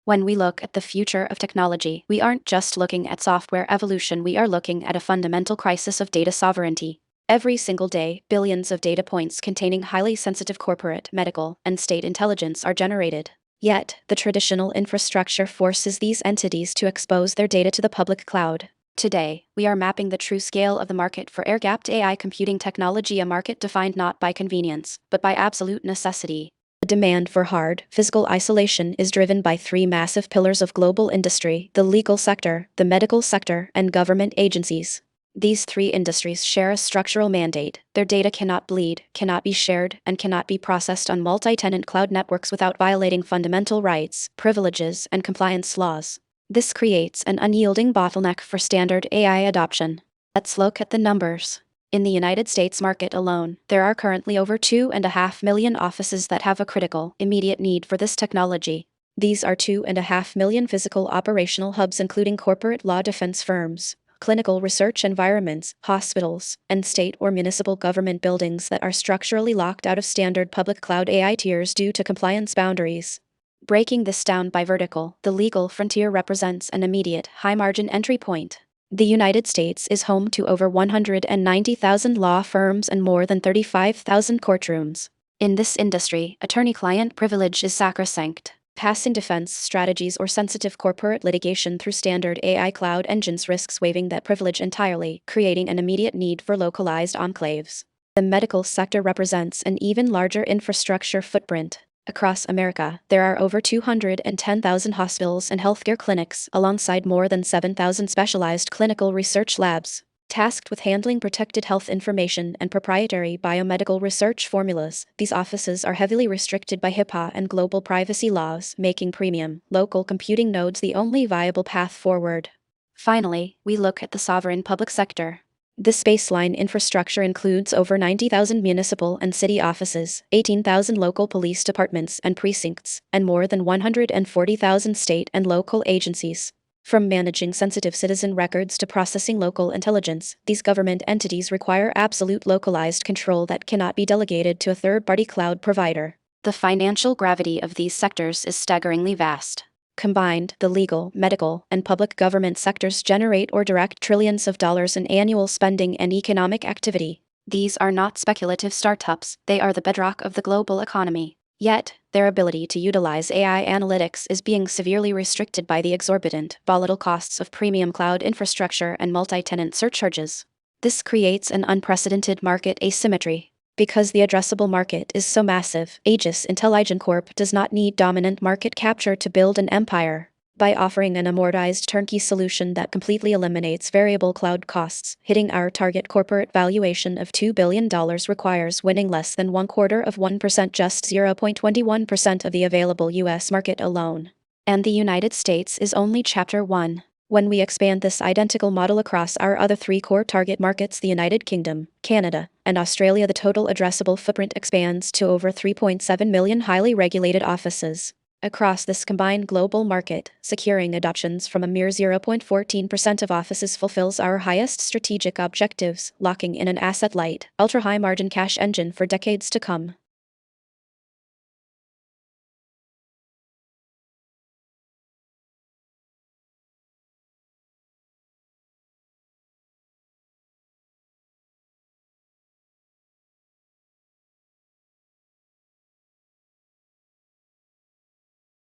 When we look at the future of technology, we aren't just looking at software evolution, we are looking at a fundamental crisis of data sovereignty. Every single day, billions of data points containing highly sensitive corporate, medical, and state intelligence are generated. Yet, the traditional infrastructure forces these entities to expose their data to the public cloud. Today, we are mapping the true scale of the market for air-gapped AI computing technology, a market defined not by convenience, but by absolute necessity. The demand for hard, physical isolation is driven by three massive pillars of global industry: the legal sector, the medical sector, and government agencies. These three industries share a structural mandate. Their data cannot bleed, cannot be shared, and cannot be processed on multi-tenant cloud networks without violating fundamental rights, privileges, and compliance laws. This creates an unyielding bottleneck for standard AI adoption. Let's look at the numbers. In the United States market alone, there are currently over 2.5 million offices that have a critical, immediate need for this technology. These are 2.5 million physical operational hubs, including corporate law defense firms, clinical research environments, hospitals, and state or municipal government buildings that are structurally locked out of standard public cloud AI tiers due to compliance boundaries. Breaking this down by vertical, the legal frontier represents an immediate, high-margin entry point. The United States is home to over 190,000 law firms and more than 35,000 courtrooms. In this industry, attorney-client privilege is sacrosanct. Passing defense strategies or sensitive corporate litigation through standard AI cloud engines risks waiving that privilege entirely, creating an immediate need for localized enclaves. The medical sector represents an even larger infrastructure footprint. Across America, there are over 210,000 hospitals and healthcare clinics, alongside more than 7,000 specialized clinical research labs. Tasked with handling protected health information and proprietary biomedical research formulas, these offices are heavily restricted by HIPAA and global privacy laws, making premium, local computing nodes the only viable path forward. Finally, we look at the sovereign public sector. This baseline infrastructure includes over 90,000 municipal and city offices, 18,000 local police departments and precincts, and more than 140,000 state and local agencies. From managing sensitive citizen records to processing local intelligence, these government entities require absolute localized control that cannot be delegated to a third-party cloud provider. The financial gravity of these sectors is staggeringly vast. Combined, the legal, medical, and public government sectors generate or direct trillions of dollars in annual spending and economic activity. These are not speculative startups, they are the bedrock of the global economy. Yet, their ability to utilize AI analytics is being severely restricted by the exorbitant, volatile costs of premium cloud infrastructure and multi-tenant surcharges. This creates an unprecedented market asymmetry. Because the addressable market is so massive, Aegis Intelligent Corp does not need dominant market capture to build an empire. By offering an amortized turnkey solution that completely eliminates variable cloud costs, hitting our target corporate valuation of $2 billion requires winning less than 0.25%, just 0.21% of the available US market alone. And the United States is only Chapter 1. When we expand this identical model across our other three core target markets, the United Kingdom, Canada, and Australia, the total addressable footprint expands to over 3.7 million highly regulated offices. Across this combined global market, securing adoptions from a mere 0.14% of offices fulfills our highest strategic objectives, locking in an asset-light, ultra-high-margin cash engine for decades to come.